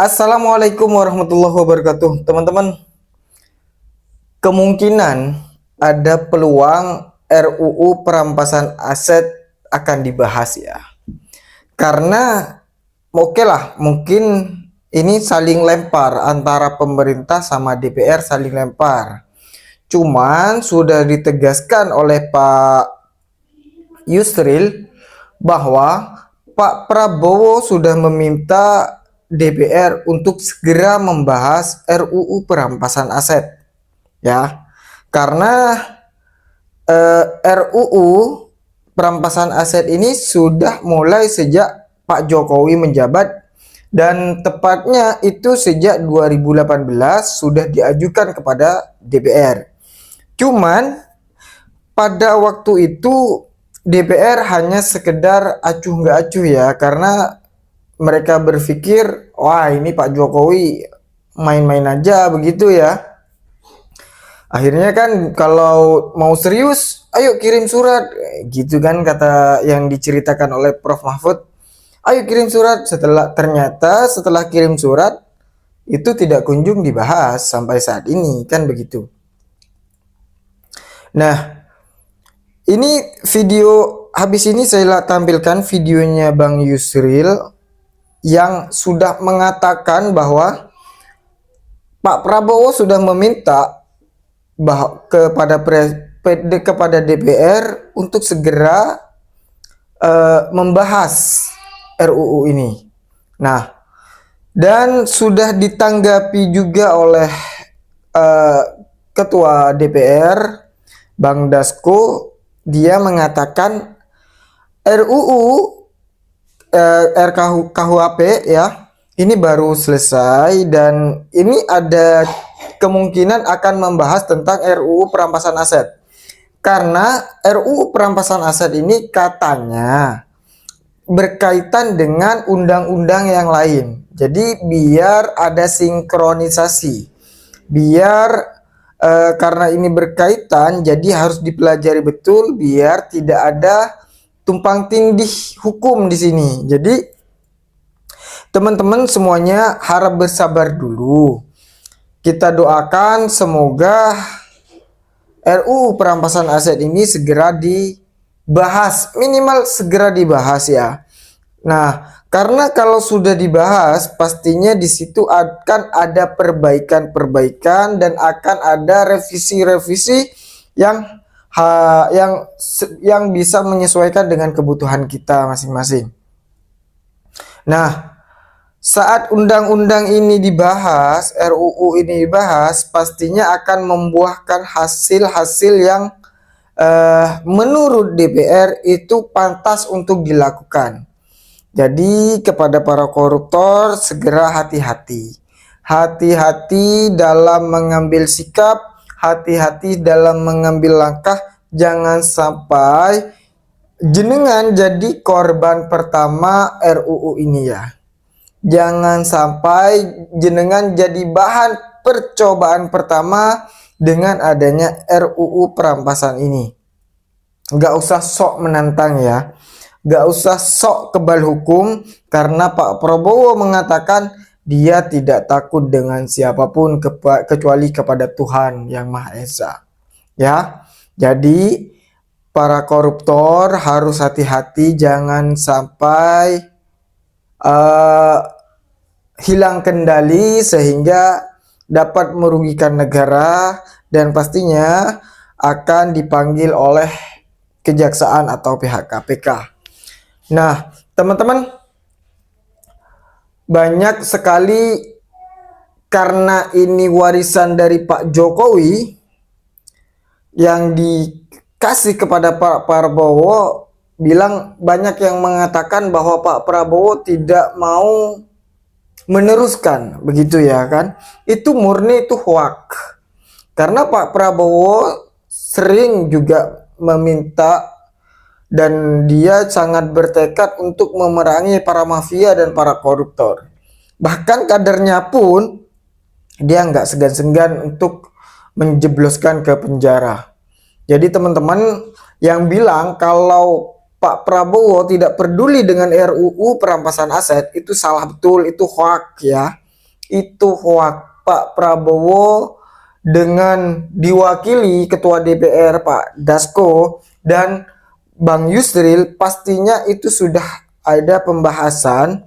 Assalamualaikum warahmatullahi wabarakatuh. Teman-teman, kemungkinan ada peluang RUU perampasan aset akan dibahas ya. Karena oke lah, mungkin ini saling lempar antara pemerintah sama DPR, saling lempar. Cuman sudah ditegaskan oleh Pak Yusril bahwa Pak Prabowo sudah meminta DPR untuk segera membahas RUU perampasan aset ya, karena RUU perampasan aset ini sudah mulai sejak Pak Jokowi menjabat, dan tepatnya itu sejak 2018 sudah diajukan kepada DPR. Cuman pada waktu itu DPR hanya sekedar acuh nggak acuh ya, karena mereka berpikir wah ini Pak Jokowi main-main aja begitu ya. Akhirnya kan kalau mau serius ayo kirim surat gitu kan, kata yang diceritakan oleh Prof Mahfud. Ayo kirim surat. Setelah kirim surat itu tidak kunjung dibahas sampai saat ini kan begitu. Nah, ini video habis ini saya tampilkan videonya Bang Yusril yang sudah mengatakan bahwa Pak Prabowo sudah meminta kepada DPR untuk segera membahas RUU ini. Nah, dan sudah ditanggapi juga oleh Ketua DPR Bang Dasko. Dia mengatakan RUU RKUHP ya, ini baru selesai dan ini ada kemungkinan akan membahas tentang RUU perampasan aset. Karena RUU perampasan aset ini katanya berkaitan dengan undang-undang yang lain. Jadi biar ada sinkronisasi. Biar karena ini berkaitan, jadi harus dipelajari betul biar tidak ada tumpang tindih hukum di sini. Jadi teman-teman semuanya harap bersabar dulu. Kita doakan semoga RUU perampasan aset ini segera dibahas, minimal segera dibahas ya. Nah, karena kalau sudah dibahas, pastinya di situ akan ada perbaikan-perbaikan dan akan ada revisi-revisi yang bisa menyesuaikan dengan kebutuhan kita masing-masing. Nah, saat undang-undang ini dibahas, RUU ini dibahas, pastinya akan membuahkan hasil-hasil yang menurut DPR itu pantas untuk dilakukan. Jadi kepada para koruptor segera hati-hati. Hati-hati dalam mengambil sikap, hati-hati dalam mengambil langkah. Jangan sampai jenengan jadi korban pertama RUU ini ya. Jangan sampai jenengan jadi bahan percobaan pertama dengan adanya RUU perampasan ini. Gak usah sok menantang ya. Gak usah sok kebal hukum, karena Pak Prabowo mengatakan dia tidak takut dengan siapapun kecuali kepada Tuhan Yang Maha Esa. Ya, jadi para koruptor harus hati-hati, jangan sampai hilang kendali sehingga dapat merugikan negara dan pastinya akan dipanggil oleh kejaksaan atau pihak KPK. Nah, teman-teman, banyak sekali karena ini warisan dari Pak Jokowi yang dikasih kepada Pak Prabowo, bilang banyak yang mengatakan bahwa Pak Prabowo tidak mau meneruskan, begitu ya kan? Itu murni itu hoak. Karena Pak Prabowo sering juga meminta dan dia sangat bertekad untuk memerangi para mafia dan para koruptor. Bahkan kadernya pun dia nggak segan-segan untuk menjebloskan ke penjara. Jadi teman-teman yang bilang kalau Pak Prabowo tidak peduli dengan RUU perampasan aset itu salah betul, itu hoak ya. itu hoak. Pak Prabowo dengan diwakili Ketua DPR Pak Dasko dan Bang Yusril, pastinya itu sudah ada pembahasan.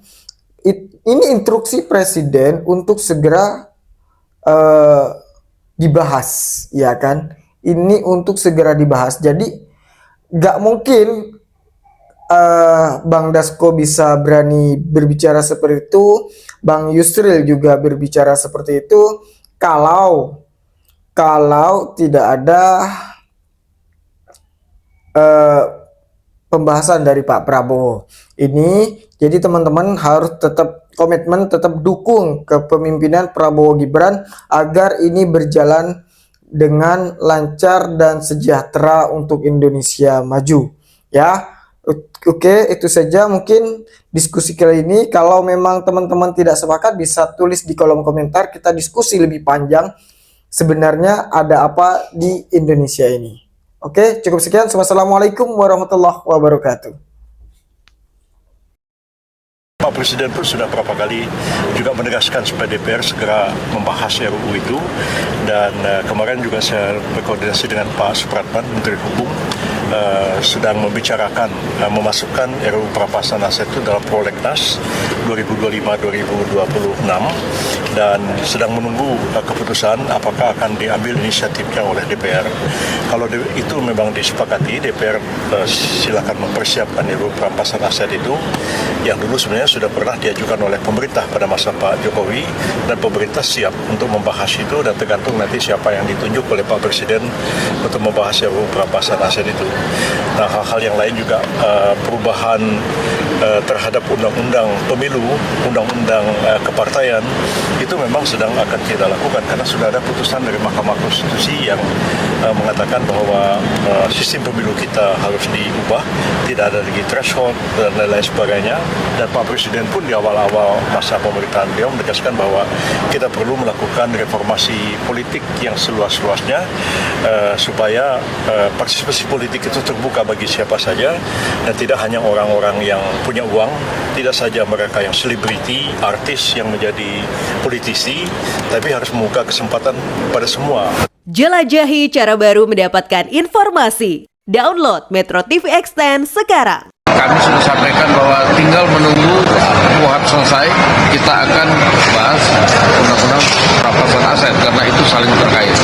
Ini instruksi Presiden untuk segera dibahas, ya kan? Ini untuk segera dibahas. Jadi nggak mungkin Bang Dasko bisa berani berbicara seperti itu, Bang Yusril juga berbicara seperti itu kalau tidak ada pembahasan dari Pak Prabowo. Ini jadi teman-teman harus tetap komitmen, tetap dukung kepemimpinan Prabowo Gibran agar ini berjalan dengan lancar dan sejahtera untuk Indonesia maju. Ya, oke, itu saja mungkin diskusi kali ini. Kalau memang teman-teman tidak sepakat, bisa tulis di kolom komentar, kita diskusi lebih panjang. Sebenarnya ada apa di Indonesia ini? Oke, cukup sekian. Wassalamualaikum warahmatullahi wabarakatuh. Pak Presiden pun sudah beberapa kali juga menegaskan supaya DPR segera membahas RUU itu, dan kemarin juga saya berkoordinasi dengan Pak Supratman, Menteri Hukum, sedang membicarakan memasukkan RUU perampasan aset itu dalam prolegnas 2025-2026 dan sedang menunggu keputusan apakah akan diambil inisiatifnya oleh DPR. Kalau itu memang disepakati, DPR silakan mempersiapkan RUU perampasan aset itu yang dulu sebenarnya sudah pernah diajukan oleh pemerintah pada masa Pak Jokowi, dan pemerintah siap untuk membahas itu, dan tergantung nanti siapa yang ditunjuk oleh Pak Presiden untuk membahas RUU perampasan aset itu. Nah, hal-hal yang lain juga perubahan terhadap undang-undang pemilu, undang-undang kepartaian itu memang sedang akan kita lakukan karena sudah ada putusan dari Mahkamah Konstitusi yang mengatakan bahwa sistem pemilu kita harus diubah, tidak ada lagi threshold dan lain-lain sebagainya. Dan Pak Presiden pun di awal-awal masa pemerintahan beliau menegaskan bahwa kita perlu melakukan reformasi politik yang seluas-luasnya supaya partisipasi politik itu terbuka bagi siapa saja dan tidak hanya orang-orang yang punya uang, tidak saja mereka yang selebriti, artis yang menjadi politisi, tapi harus membuka kesempatan pada semua. Jelajahi cara baru mendapatkan informasi. Download Metro TV Extend sekarang. Kami sudah sampaikan bahwa tinggal menunggu KUHP selesai, kita akan bahas undang-undang perampasan aset karena itu saling terkait.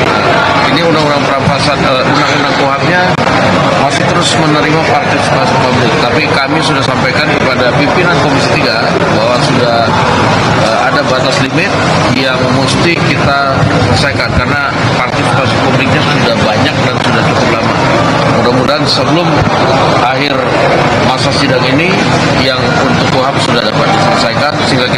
Nah, ini undang-undang perampasan, undang-undang KUHP-nya masih terus menerima partisipasi publik. Tapi kami sudah sampaikan kepada pimpinan Komisi 3 bahwa sudah ada batas limit yang mesti kita selesaikan karena partisipasi publiknya sudah banyak dan sudah cukup lama. Mudah-mudahan sebelum akhir masa sidang ini yang untuk KUHP sudah dapat diselesaikan sehingga